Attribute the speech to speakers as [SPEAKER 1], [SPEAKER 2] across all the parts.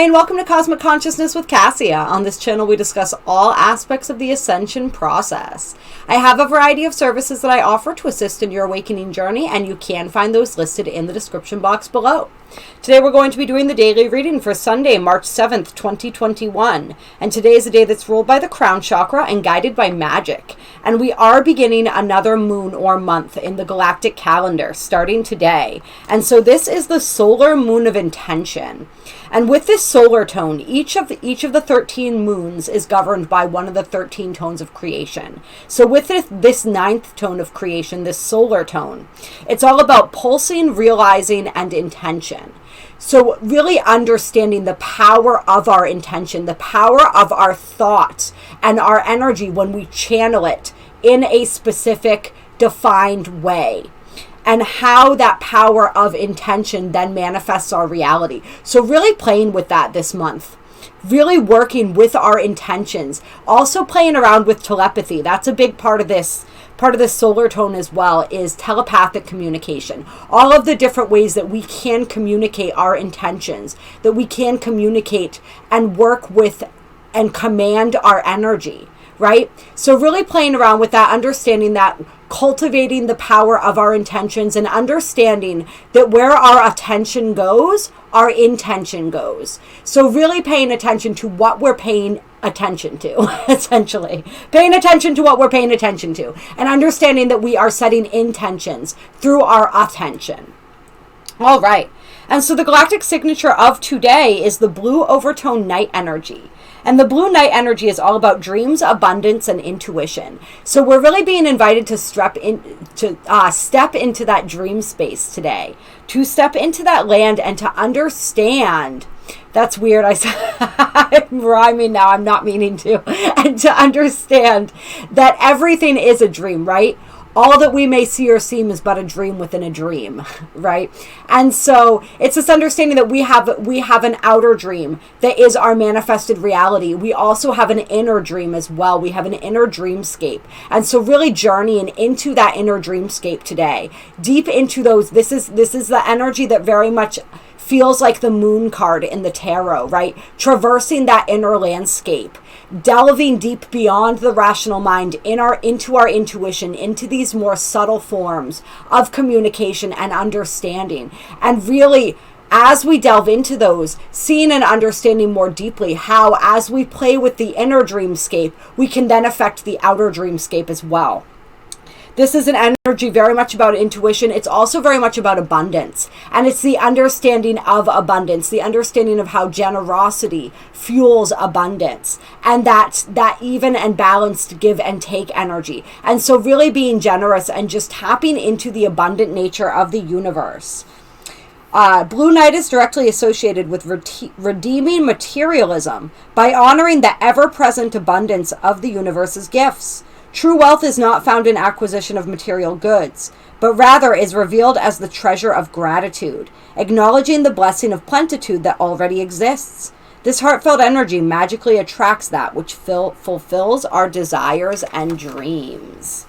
[SPEAKER 1] Hi, and welcome to Cosmic Consciousness with Cassia. On this channel, we discuss all aspects of the Ascension process. I have a variety of services that I offer to assist in your awakening journey, and you can find those listed in the description box below. Today, we're going to be doing the daily reading for Sunday, March 7th, 2021. And today is a day that's ruled by the crown chakra and guided by magic. And we are beginning another moon or month in the galactic calendar starting today. And so this is the solar moon of intention. And with this solar tone, each of the 13 moons is governed by one of the 13 tones of creation. So with this ninth tone of creation, this solar tone, it's all about pulsing, realizing, and intention. So really understanding the power of our intention, the power of our thoughts and our energy when we channel it in a specific, defined way, and how that power of intention then manifests our reality. So really playing with that this month. Really working with our intentions. Also playing around with telepathy. That's a big part of this. Part of the solar tone as well is telepathic communication. All of the different ways that we can communicate our intentions, that we can communicate and work with and command our energy, right? So really playing around with that, understanding that, cultivating the power of our intentions, and understanding that where our attention goes, our intention goes. So really paying attention to what we're paying attention to, essentially. Paying attention to what we're paying attention to, and understanding that we are setting intentions through our attention. All right. And so the galactic signature of today is the blue overtone night energy. And the blue night energy is all about dreams, abundance, and intuition. So we're really being invited to step into that dream space today, to step into that land and to understand. That's weird. I'm rhyming now. I'm not meaning to. And to understand that everything is a dream, right? All that we may see or seem is but a dream within a dream, right? And so it's this understanding that we have an outer dream that is our manifested reality. We also have an inner dream as well. We have an inner dreamscape. And so really journeying into that inner dreamscape today, deep into those, this is the energy that very much feels like the moon card in the tarot, right? Traversing that inner landscape, delving deep beyond the rational mind into our intuition, into these more subtle forms of communication and understanding. And really, as we delve into those, seeing and understanding more deeply how, as we play with the inner dreamscape, we can then affect the outer dreamscape as well. This is an energy very much about intuition. It's also very much about abundance. And it's the understanding of abundance, the understanding of how generosity fuels abundance, and that even and balanced give and take energy. And so really being generous and just tapping into the abundant nature of the universe. Blue night is directly associated with redeeming materialism by honoring the ever-present abundance of the universe's gifts. True wealth is not found in acquisition of material goods, but rather is revealed as the treasure of gratitude, acknowledging the blessing of plenitude that already exists. This heartfelt energy magically attracts that which fulfills our desires and dreams.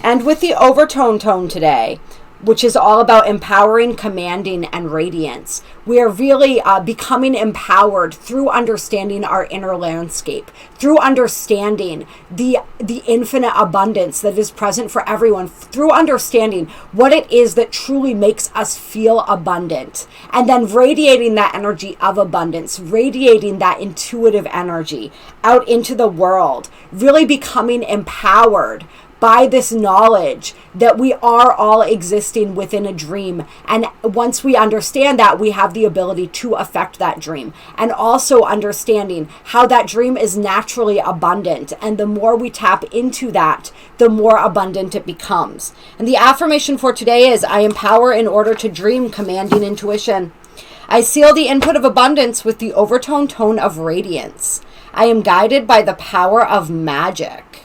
[SPEAKER 1] And with the overtone tone today, which is all about empowering, commanding, and radiance. We are really becoming empowered through understanding our inner landscape, through understanding the infinite abundance that is present for everyone, through understanding what it is that truly makes us feel abundant, and then radiating that energy of abundance, radiating that intuitive energy out into the world, really becoming empowered by this knowledge that we are all existing within a dream. And once we understand that, we have the ability to affect that dream. And also understanding how that dream is naturally abundant. And the more we tap into that, the more abundant it becomes. And the affirmation for today is, I empower in order to dream, commanding intuition. I seal the input of abundance with the overtone tone of radiance. I am guided by the power of magic.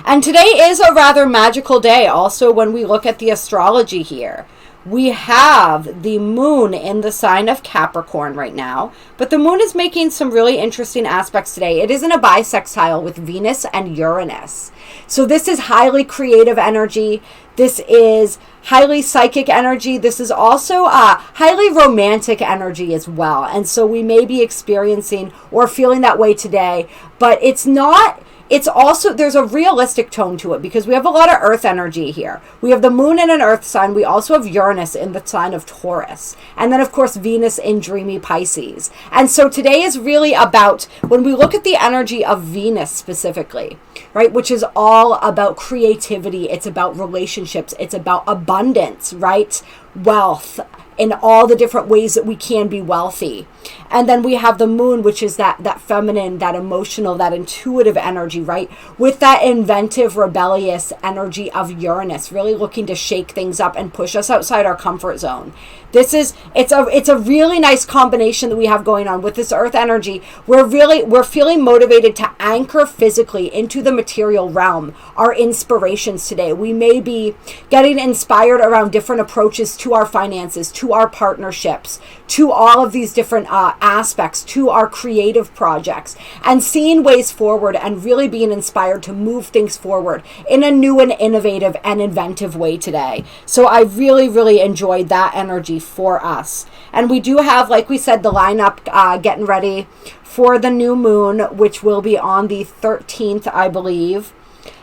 [SPEAKER 1] And today is a rather magical day also when we look at the astrology here. we have the moon in the sign of Capricorn right now, but the moon is making some really interesting aspects today. It is in a bisextile with Venus and Uranus. So this is highly creative energy. This is highly psychic energy. This is also highly romantic energy as well. And so we may be experiencing or feeling that way today, but it's not. It's also, there's a realistic tone to it because we have a lot of earth energy here. We have the moon in an earth sign. We also have Uranus in the sign of Taurus. And then, of course, Venus in dreamy Pisces. And so today is really about, when we look at the energy of Venus specifically, right, which is all about creativity. It's about relationships. It's about abundance, right? Wealth, in all the different ways that we can be wealthy. And then we have the moon, which is that feminine, that emotional, that intuitive energy, right? With that inventive, rebellious energy of Uranus, really looking to shake things up and push us outside our comfort zone. It's a really nice combination that we have going on with this earth energy. We're feeling motivated to anchor physically into the material realm, our inspirations today. We may be getting inspired around different approaches to our finances, to our partnerships, to all of these different aspects, to our creative projects, and seeing ways forward and really being inspired to move things forward in a new and innovative and inventive way today. So I really, really enjoyed that energy for us. And we do have, like we said, the lineup getting ready for the new moon, which will be on the 13th, I believe.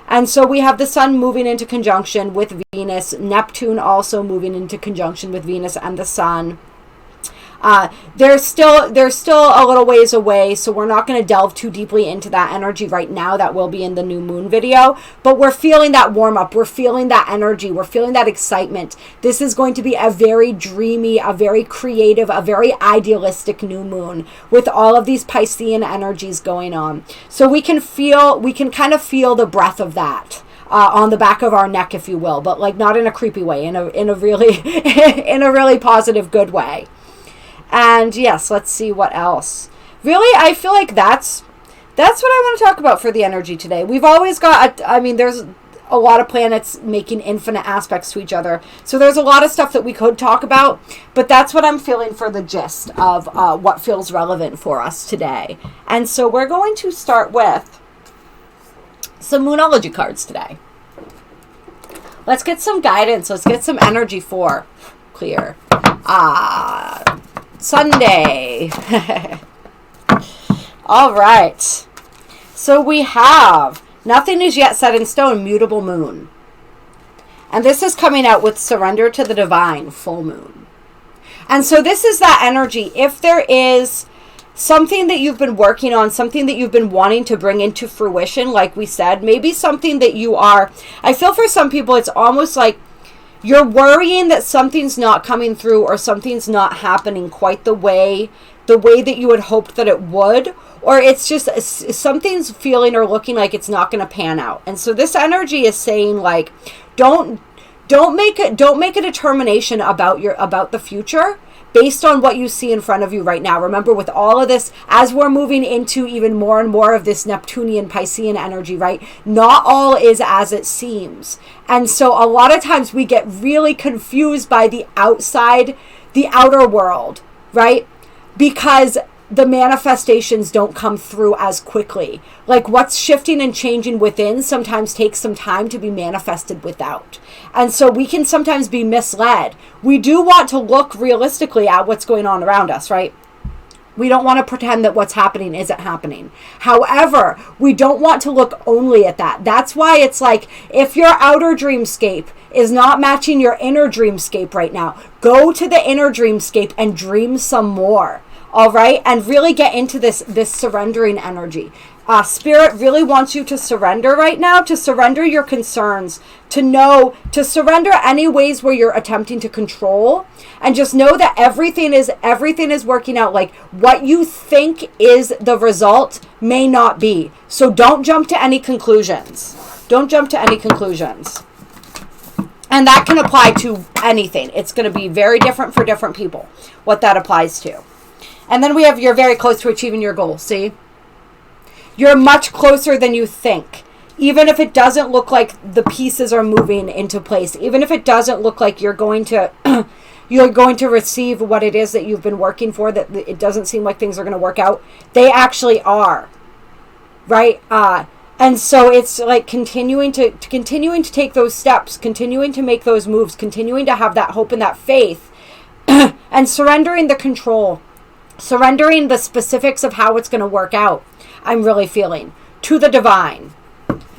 [SPEAKER 1] And so we have the sun moving into conjunction with Venus, Neptune also moving into conjunction with Venus and the sun. They're still a little ways away, so we're not going to delve too deeply into that energy right now. That will be in the new moon video, but we're feeling that warm up. We're feeling that energy. We're feeling that excitement. This is going to be a very dreamy, a very creative, a very idealistic new moon with all of these Piscean energies going on. So we can kind of feel the breath of that. On the back of our neck, if you will, but like not in a creepy way, in a really in a really positive, good way. And yes, let's see what else. Really, I feel like that's what I want to talk about for the energy today. We've always got, there's a lot of planets making infinite aspects to each other. So there's a lot of stuff that we could talk about, but that's what I'm feeling for the gist of what feels relevant for us today. And so we're going to start with some Moonology cards today. Let's get some guidance. Let's get some energy for clear. Sunday. All right. So we have nothing is yet set in stone, mutable moon. And this is coming out with surrender to the divine, full moon. And so this is that energy. If there is something that you've been working on, something that you've been wanting to bring into fruition, like we said, maybe something that I feel for some people, it's almost like you're worrying that something's not coming through or something's not happening quite the way that you had hoped that it would, or it's just something's feeling or looking like it's not going to pan out. And so this energy is saying, like, don't make a determination about the future based on what you see in front of you right now. Remember, with all of this, as we're moving into even more and more of this Neptunian Piscean energy, right? Not all is as it seems. And so a lot of times we get really confused by the outer world, right? Because the manifestations don't come through as quickly. Like what's shifting and changing within sometimes takes some time to be manifested without. And so we can sometimes be misled. We do want to look realistically at what's going on around us, right? We don't want to pretend that what's happening isn't happening. However, we don't want to look only at that. That's why it's like, if your outer dreamscape is not matching your inner dreamscape right now, go to the inner dreamscape and dream some more. All right, and really get into this surrendering energy. Spirit really wants you to surrender right now, to surrender your concerns, to surrender any ways where you're attempting to control, and just know that everything is working out. Like what you think is the result may not be. So don't jump to any conclusions. Don't jump to any conclusions. And that can apply to anything. It's going to be very different for different people, what that applies to. And then we have, you're very close to achieving your goal. See? You're much closer than you think. even if it doesn't look like the pieces are moving into place, even if it doesn't look like you're going to you're going to receive what it is that you've been working for, that it doesn't seem like things are going to work out, they actually are, right? And so it's like continuing to take those steps, continuing to make those moves, continuing to have that hope and that faith, and surrendering the control, surrendering the specifics of how it's going to work out. I'm really feeling to the divine.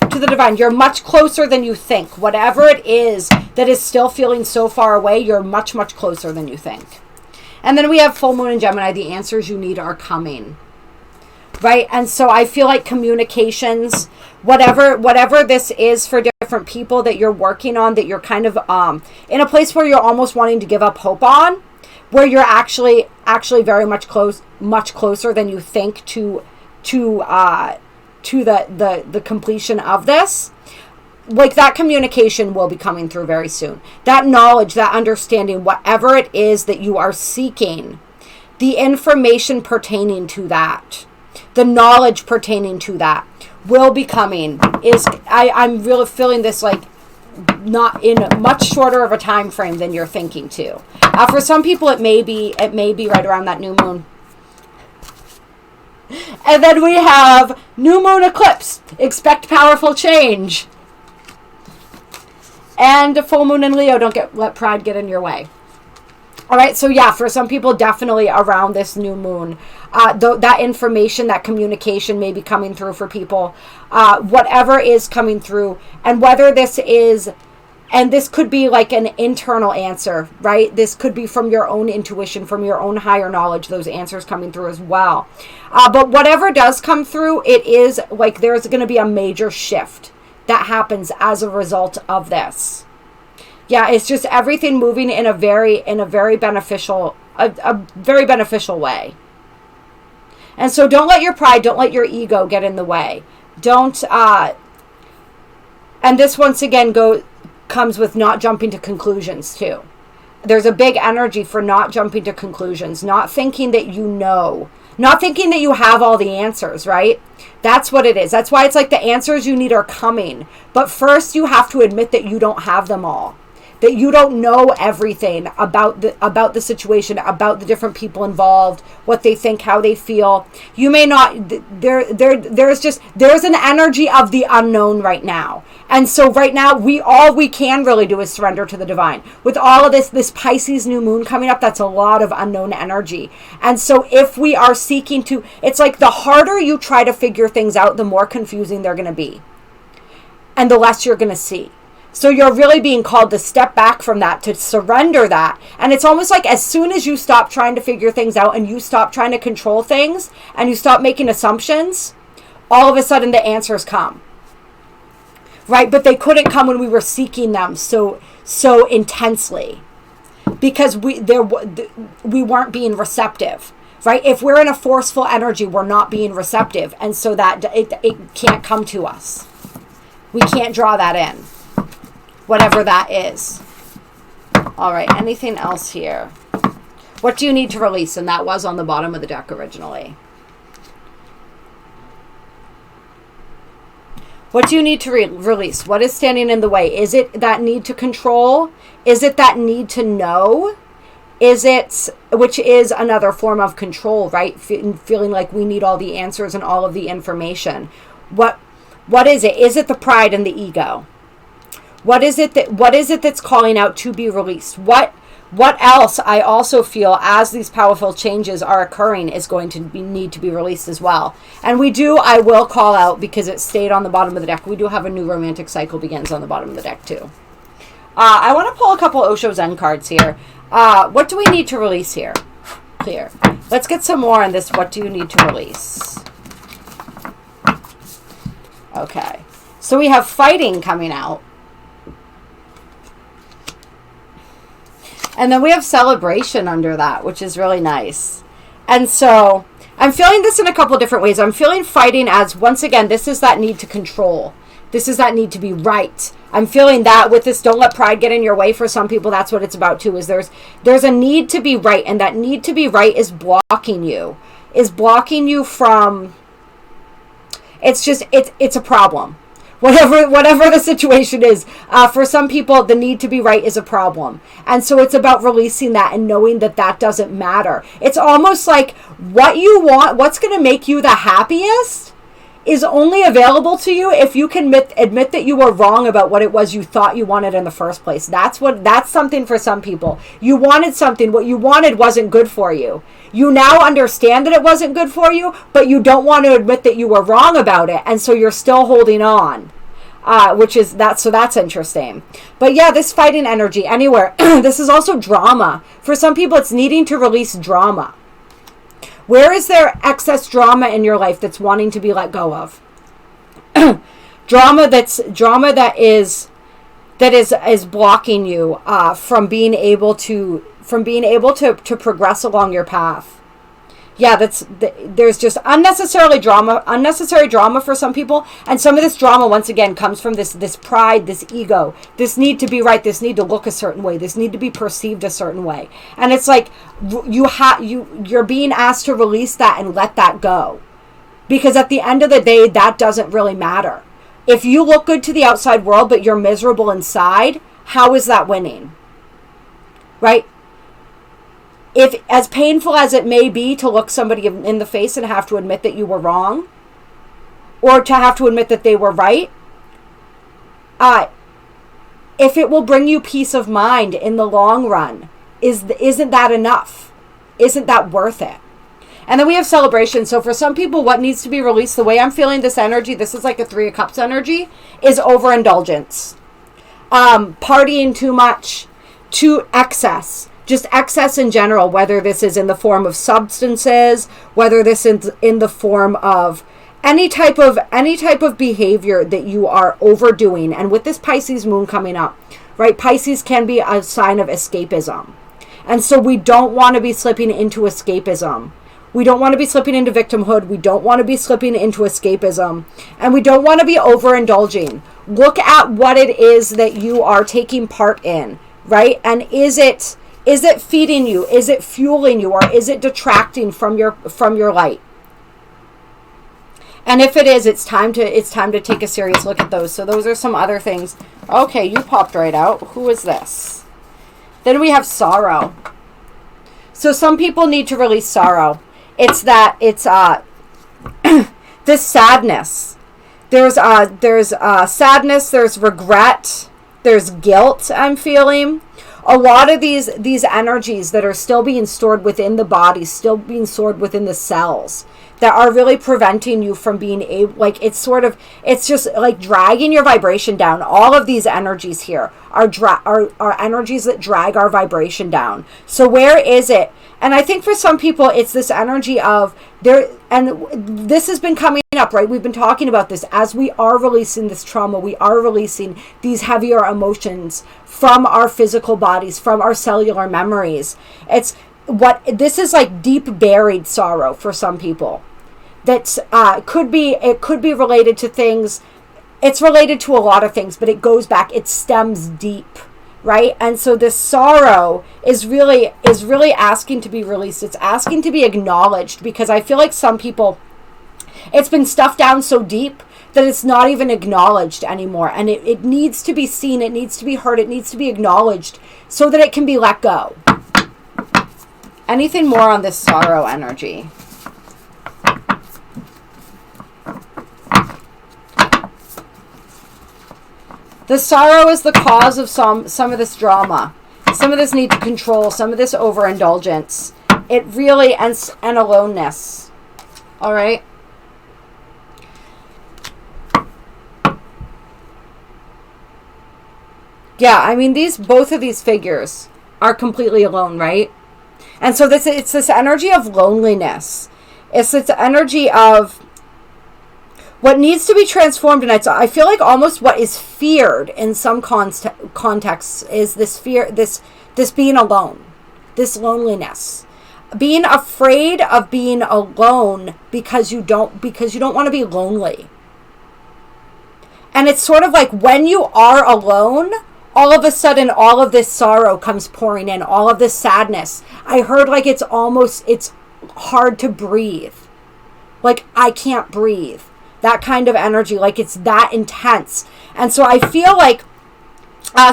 [SPEAKER 1] To the divine. You're much closer than you think. Whatever it is that is still feeling so far away, you're much, much closer than you think. And then we have full moon in Gemini. The answers you need are coming. Right? And so I feel like communications, whatever this is for different people that you're working on, that you're kind of in a place where you're almost wanting to give up hope on, where you're actually very much closer than you think to the completion of this. Like, that communication will be coming through very soon. That knowledge, that understanding, whatever it is that you are seeking, the information pertaining to that, the knowledge pertaining to that will be coming. I'm really feeling this like not in much shorter of a time frame than you're thinking too. For some people it may be right around that new moon. And then we have new moon eclipse. Expect powerful change. And full moon in Leo. Don't let pride get in your way. All right. So yeah, for some people, definitely around this new moon, that information, that communication may be coming through for people. Whatever is coming through, and whether this is, and this could be like an internal answer, right? This could be from your own intuition, from your own higher knowledge, those answers coming through as well. But whatever does come through, it is like there's going to be a major shift that happens as a result of this. Yeah, it's just everything moving in a very beneficial, a very beneficial way. And so don't let your pride, don't let your ego get in the way. Don't, and this once again comes with not jumping to conclusions too. There's a big energy for not jumping to conclusions, not thinking that you know, not thinking that you have all the answers, right? That's what it is. That's why it's like the answers you need are coming. But first you have to admit that you don't have them all. That you don't know everything about the situation, about the different people involved, what they think, how they feel. You may not, there's an energy of the unknown right now. And so right now, all we can really do is surrender to the divine. With all of this Pisces new moon coming up, that's a lot of unknown energy. And so if we are seeking to, it's like the harder you try to figure things out, the more confusing they're going to be. And the less you're going to see. So you're really being called to step back from that, to surrender that. And it's almost like as soon as you stop trying to figure things out and you stop trying to control things and you stop making assumptions, all of a sudden the answers come. Right? But they couldn't come when we were seeking them so intensely because we weren't being receptive. Right? If we're in a forceful energy, we're not being receptive. And so that it can't come to us. We can't draw that in. Whatever that is. All right, anything else here? What do you need to release? And that was on the bottom of the deck originally. What do you need to release? What is standing in the way? Is it that need to control? Is it that need to know? Is it, which is another form of control, right? Feeling like we need all the answers and all of the information. What is it? Is it the pride and the ego? What is it that's calling out to be released? What else I also feel as these powerful changes are occurring is going to need to be released as well. And I will call out because it stayed on the bottom of the deck. We do have a new romantic cycle begins on the bottom of the deck too. I want to pull a couple Osho Zen cards here. What do we need to release here? Clear. Let's get some more on this. What do you need to release? Okay. So we have fighting coming out. And then we have celebration under that, which is really nice. And so I'm feeling this in a couple different ways. I'm feeling fighting as, once again, this is that need to control. This is that need to be right. I'm feeling that with this don't let pride get in your way. For some people, that's what it's about too, is there's a need to be right. And that need to be right is blocking you. Is blocking you from, it's a problem. whatever the situation is. For some people, the need to be right is a problem. And so it's about releasing that and knowing that that doesn't matter. It's almost like what you want, what's going to make you the happiest is only available to you if you can admit that you were wrong about what it was you thought you wanted in the first place. That's something for some people. You wanted something, what you wanted wasn't good for you. You now understand that it wasn't good for you, but you don't want to admit that you were wrong about it, and so you're still holding on. So that's interesting. But yeah, this fighting energy anywhere. This is also drama. For some people, it's needing to release drama. Where is there excess drama in your life that's wanting to be let go of? drama that is blocking you from being able to progress along your path. Yeah, there's just unnecessary drama for some people, and some of this drama once again comes from this pride, this ego, this need to be right, this need to look a certain way, this need to be perceived a certain way, and it's like you're being asked to release that and let that go, because at the end of the day, that doesn't really matter. If you look good to the outside world but you're miserable inside, how is that winning? Right? If, as painful as it may be to look somebody in the face and have to admit that you were wrong, or to have to admit that they were right, if it will bring you peace of mind in the long run, isn't that enough? Isn't that worth it? And then we have celebration. So for some people, what needs to be released, the way I'm feeling this energy, this is like a 3 of Cups energy, is overindulgence. Partying too much, to excess. Just excess in general, whether this is in the form of substances, whether this is in the form of any type of behavior that you are overdoing. And with this Pisces moon coming up, right, Pisces can be a sign of escapism. And so we don't want to be slipping into escapism. We don't want to be slipping into victimhood. We don't want to be slipping into escapism. And we don't want to be overindulging. Look at what it is that you are taking part in, right? And is it feeding you? Is it fueling you? Or is it detracting from your light? And if it is, it's time to take a serious look at those. So those are some other things. Okay, you popped right out. Who is this? Then we have sorrow. So some people need to release sorrow. It's this sadness. There's sadness, there's regret, there's guilt I'm feeling. A lot of these energies that are still being stored within the body, still being stored within the cells, that are really preventing you from being able, like, it's just like dragging your vibration down. All of these energies here are energies that drag our vibration down. So where is it? And I think for some people, it's this energy of there, and this has been coming up, right? We've been talking about this as we are releasing this trauma. We are releasing these heavier emotions from our physical bodies, from our cellular memories. This is like deep buried sorrow for some people. That's could be related to things. It's related to a lot of things, but it goes back. It stems deep, right? And so this sorrow is really asking to be released. It's asking to be acknowledged, because I feel like some people, it's been stuffed down so deep that it's not even acknowledged anymore. And it needs to be seen. It needs to be heard. It needs to be acknowledged so that it can be let go. Anything more on this sorrow energy? The sorrow is the cause of some of this drama, some of this need to control, some of this overindulgence. It really, and aloneness. All right. Yeah, I mean, both of these figures are completely alone, right? And so it's this energy of loneliness. It's this energy of what needs to be transformed. And I feel like almost what is feared in some contexts is this fear, this being alone, this loneliness, being afraid of being alone because you don't want to be lonely. And it's sort of like when you are alone, all of a sudden, all of this sorrow comes pouring in, all of this sadness. I heard like it's hard to breathe. Like, I can't breathe. that kind of energy. Like it's that intense. And so I feel like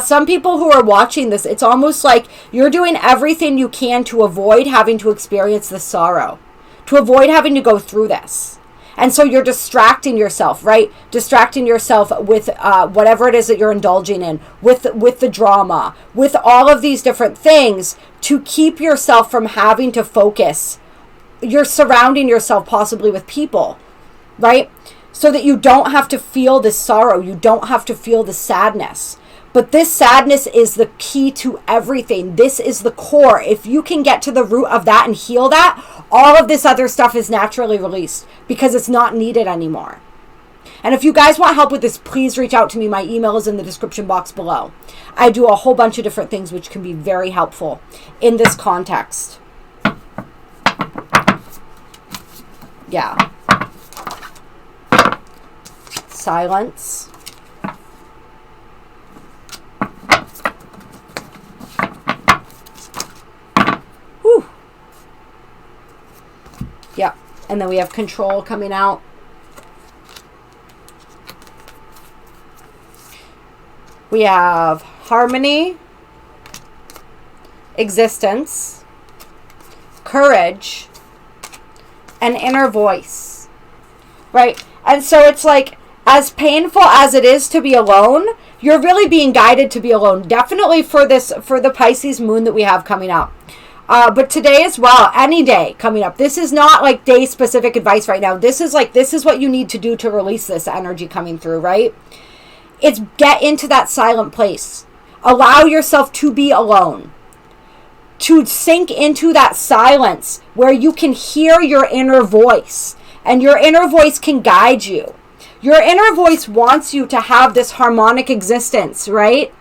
[SPEAKER 1] some people who are watching this, it's almost like you're doing everything you can to avoid having to experience this sorrow, to avoid having to go through this. And so you're distracting yourself, right? Distracting yourself with whatever it is that you're indulging in, with the drama, with all of these different things to keep yourself from having to focus. You're surrounding yourself possibly with people, right? So that you don't have to feel this sorrow. You don't have to feel the sadness. But this sadness is the key to everything. This is the core. If you can get to the root of that and heal that, all of this other stuff is naturally released because it's not needed anymore. And if you guys want help with this, please reach out to me. My email is in the description box below. I do a whole bunch of different things which can be very helpful in this context. Yeah. Silence. Whew. Yeah. And then we have control coming out. We have harmony, existence, courage, and inner voice, right? And so it's like, as painful as it is to be alone, you're really being guided to be alone. Definitely for the Pisces moon that we have coming up. But today as well, any day coming up. This is not like day specific advice right now. This is what you need to do to release this energy coming through, right? It's get into that silent place. Allow yourself to be alone. To sink into that silence where you can hear your inner voice. And your inner voice can guide you. Your inner voice wants you to have this harmonic existence, right?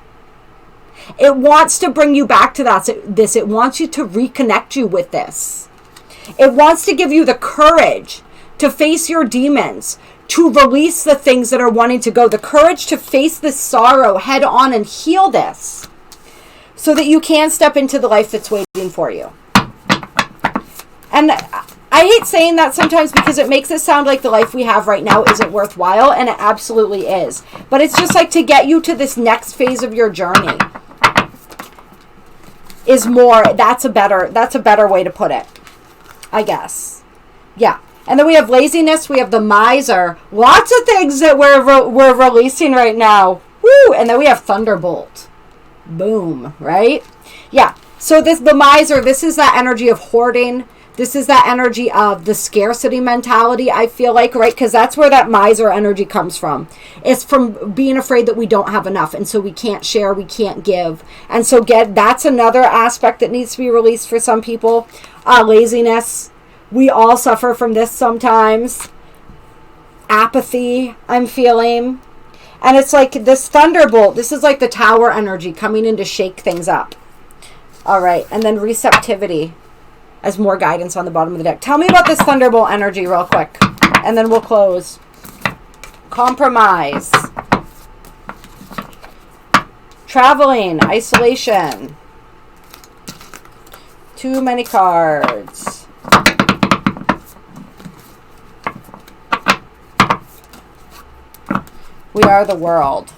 [SPEAKER 1] It wants to bring you back to this. It wants you to reconnect you with this. It wants to give you the courage to face your demons, to release the things that are wanting to go, the courage to face this sorrow head on and heal this so that you can step into the life that's waiting for you. And I hate saying that sometimes because it makes it sound like the life we have right now isn't worthwhile, and it absolutely is. But it's just like to get you to this next phase of your journey is more, that's a better way to put it, I guess. Yeah. And then we have laziness, we have the miser, lots of things that we're releasing right now. Woo! And then we have thunderbolt. Boom, right? Yeah. So the miser, this is that energy of hoarding. This is that energy of the scarcity mentality, I feel like, right? Because that's where that miser energy comes from. It's from being afraid that we don't have enough. And so we can't share, we can't give. And so that's another aspect that needs to be released for some people. Laziness. We all suffer from this sometimes. Apathy, I'm feeling. And it's like this thunderbolt. This is like the tower energy coming in to shake things up. All right. And then receptivity as more guidance on the bottom of the deck. Tell me about this thunderbolt energy real quick. And then we'll close. Compromise. Traveling. Isolation. Too many cards. We are the world.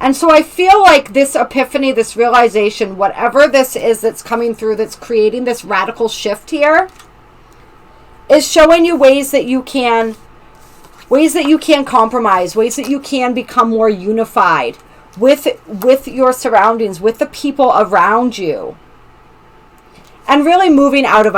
[SPEAKER 1] And so I feel like this epiphany, this realization, whatever this is that's coming through, that's creating this radical shift here, is showing you ways that you can compromise, ways that you can become more unified with your surroundings, with the people around you, and really move you out of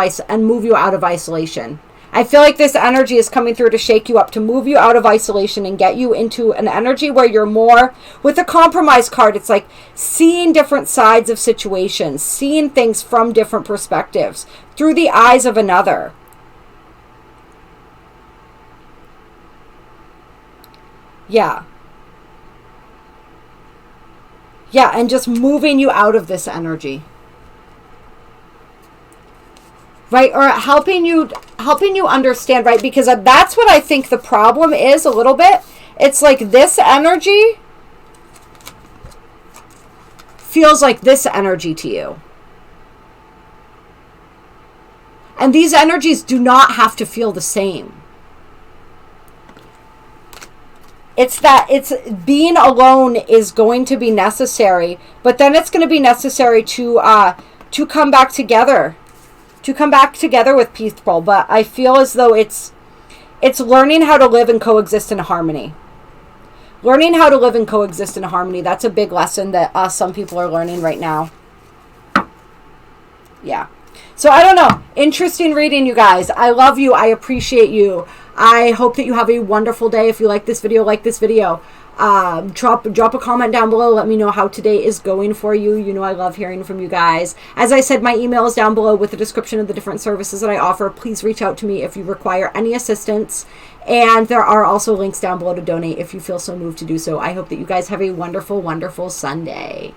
[SPEAKER 1] isolation. I feel like this energy is coming through to shake you up, to move you out of isolation and get you into an energy where you're more, with the compromise card, it's like seeing different sides of situations, seeing things from different perspectives, through the eyes of another. Yeah. Yeah, and just moving you out of this energy. Right? Or helping you understand, right? Because that's what I think the problem is a little bit. It's like this energy feels like this energy to you. And these energies do not have to feel the same. It's that it's being alone is going to be necessary, but then it's going to be necessary to come back together, with people. But I feel as though it's learning how to live and coexist in harmony. Learning how to live and coexist in harmony. That's a big lesson that some people are learning right now. Yeah. So I don't know. Interesting reading, you guys. I love you. I appreciate you. I hope that you have a wonderful day. If you like this video, drop a comment down below. Let me know how today is going for you. You know I love hearing from you guys. As I said, my email is down below with the description of the different services that I offer. Please reach out to me if you require any assistance. And there are also links down below to donate if you feel so moved to do so. I hope that you guys have a wonderful, wonderful Sunday.